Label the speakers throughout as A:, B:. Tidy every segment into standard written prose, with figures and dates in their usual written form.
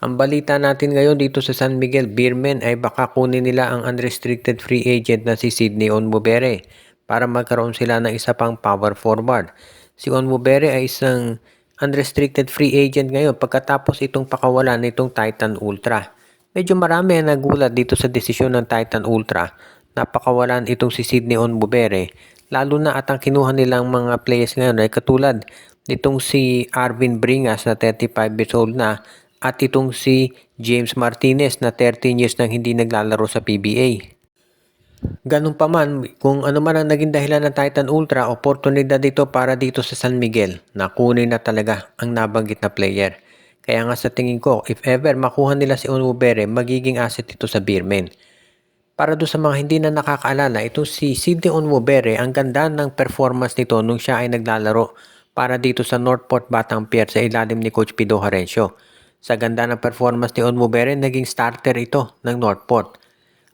A: Ang balita natin ngayon dito sa San Miguel Beermen ay baka kunin nila ang unrestricted free agent na si Sydney Onmubere para magkaroon sila ng isa pang power forward. Si Onmubere ay isang unrestricted free agent ngayon pagkatapos itong pakawalan nitong Titan Ultra. Medyo marami ang nagulat dito sa desisyon ng Titan Ultra na pakawalan itong si Sydney Onmubere, lalo na at ang kinuha nilang mga players ngayon ay katulad nitong si Arvin Bringas na 35 years old na at itong si James Martinez na 13 years nang hindi naglalaro sa PBA. Ganun pa man, kung ano man ang naging dahilan ng Titan Ultra, oportunidad ito para dito sa San Miguel na kunin na talaga ang nabanggit na player. Kaya nga sa tingin ko, if ever makuha nila si Onmubere, magiging asset ito sa Beermen. Para doon sa mga hindi na nakakaalala, ito si Sydney Onmubere, ang ganda ng performance nito nung siya ay naglalaro para dito sa Northport Batang Pier sa ilalim ni Coach Pido Harencio. Sa ganda ng performance ni Onmubere, naging starter ito ng Northport.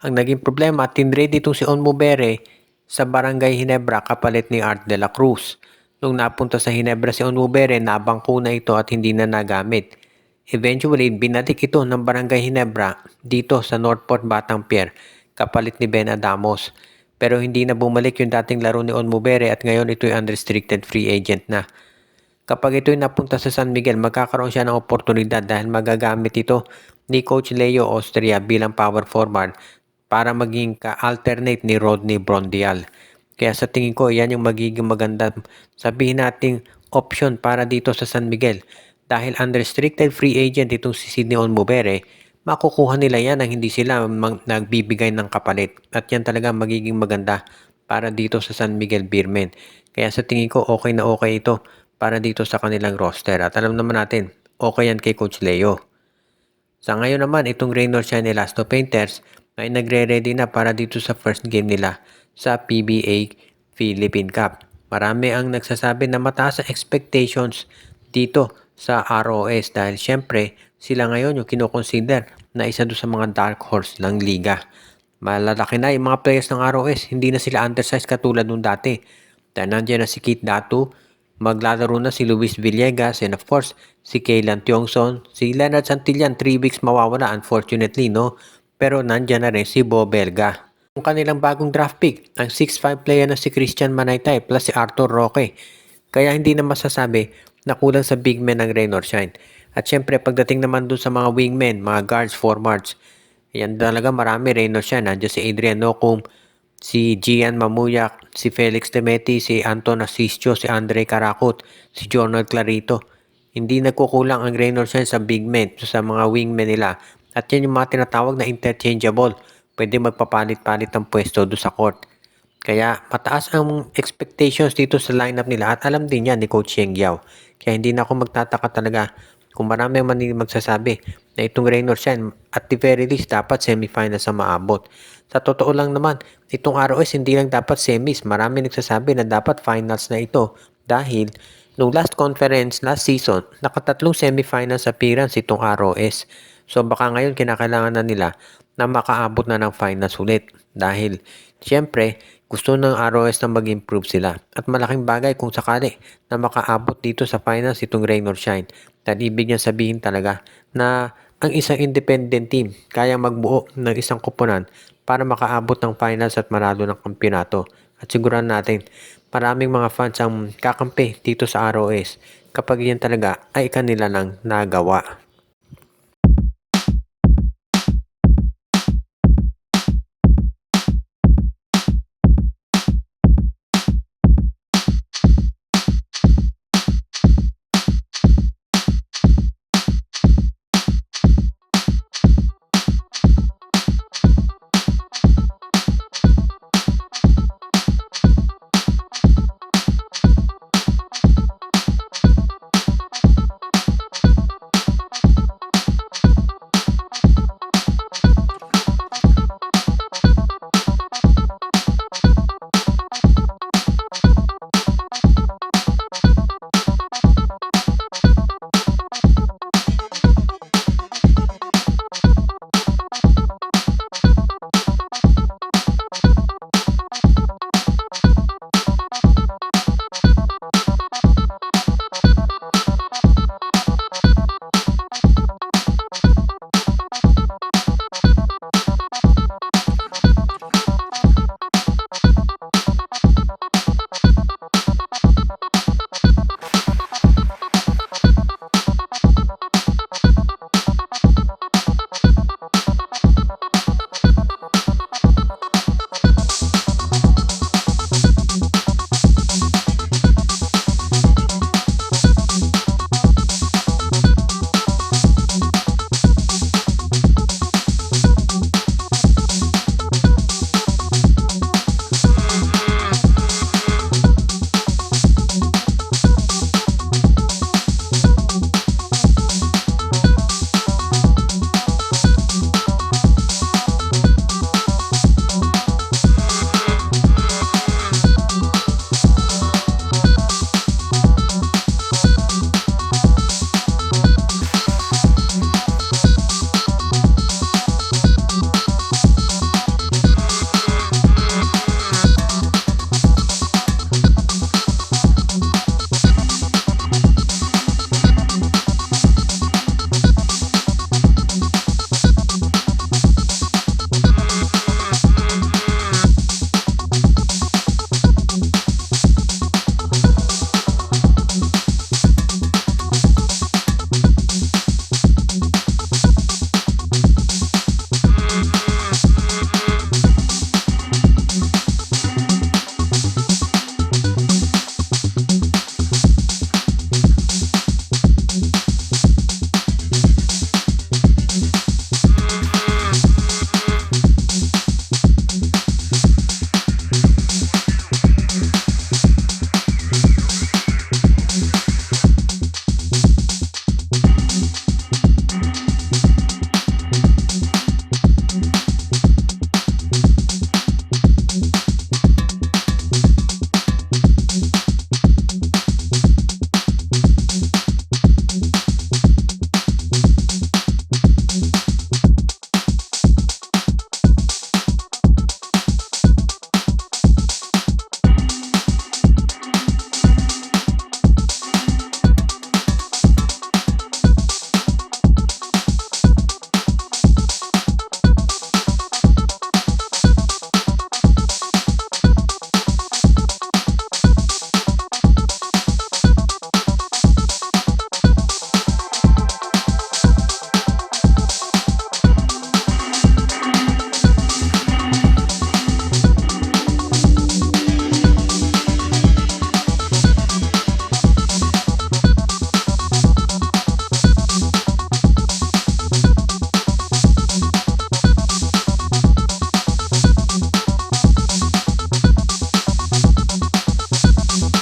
A: Ang naging problema, tinrade itong si Onmubere sa Barangay Hinebra kapalit ni Art de la Cruz. Nung napunta sa Hinebra si Onmubere, nabangko na ito at hindi na nagamit. Eventually, binalik ito ng Barangay Hinebra dito sa Northport Batang Pier kapalit ni Ben Adamos. Pero hindi na bumalik yung dating laro ni Onmubere at ngayon ito'y unrestricted free agent na. Kapag ito'y napunta sa San Miguel, magkakaroon siya ng oportunidad dahil magagamit ito ni Coach Leo Austria bilang power forward para maging ka-alternate ni Rodney Brondial. Kaya sa tingin ko, yan yung magiging maganda, sabihin nating option para dito sa San Miguel. Dahil unrestricted free agent itong si Sydney Onmubere, makukuha nila yan nang hindi sila nagbibigay ng kapalit. At yan talaga magiging maganda para dito sa San Miguel Beermen. Kaya sa tingin ko, okay na okay ito para dito sa kanilang roster. At alam naman natin, okay yan kay Coach Leo. Sa ngayon naman, itong Reynolds Shine Elasto Painters ay nagre-ready na para dito sa first game nila sa PBA Philippine Cup. Marami ang nagsasabi na mataas ang expectations dito sa ROS dahil syempre sila ngayon yung kinoconsider na isa doon sa mga dark horse ng liga. Malalaki na yung mga players ng ROS, hindi na sila undersized katulad nung dati. Dahil nandiyan na si Kit Datu, maglalaro na si Luis Villegas, and of course, si Kaylan Tiongson, si Leonard Santillan, 3 weeks mawawala unfortunately, no? Pero nandiyan na rin si Bo Belga. Ang kanilang bagong draft pick, ang 6'5 player na si Christian Manaytay plus si Arthur Roque. Kaya hindi na masasabi na kulang sa big men ng Rain or Shine. At syempre, pagdating naman dun sa mga wingmen, mga guards, forwards, yan talaga marami Rain or Shine. Nandiyan si Adrian Nocum, si Gian Mamuyak, si Felix Temeti, si Anton Asisio, si Andre Carakot, si Jonald Clarito. Hindi nagkukulang ang Rain or Shine sa big men, sa mga wingmen nila. At yan yung mga tinatawag na interchangeable. Pwede magpapalit-palit ng pwesto doon sa court. Kaya mataas ang expectations dito sa lineup nila at alam din yan ni Coach Yeng Yao. Kaya hindi na ako magtataka talaga kung marami man magsasabi na itong Rain or Shine at the very least dapat semifinals na maabot. Sa totoo lang naman, itong ROS hindi lang dapat semis. Marami nagsasabi na dapat finals na ito dahil nung last conference, last season, nakatatlong semifinals appearance itong ROS. So baka ngayon kinakailangan na nila na makaabot na ng finals ulit. Dahil siyempre, gusto ng ROS na mag-improve sila. At malaking bagay kung sakali na makaabot dito sa finals itong Rain or Shine. Dahil ibig niya sabihin talaga na ang isang independent team kaya magbuo ng isang koponan para makaabot ng finals at manalo ng kampyonato. At siguran natin, maraming mga fans ang kakampi dito sa ROS kapag yan talaga ay kanila nang nagawa.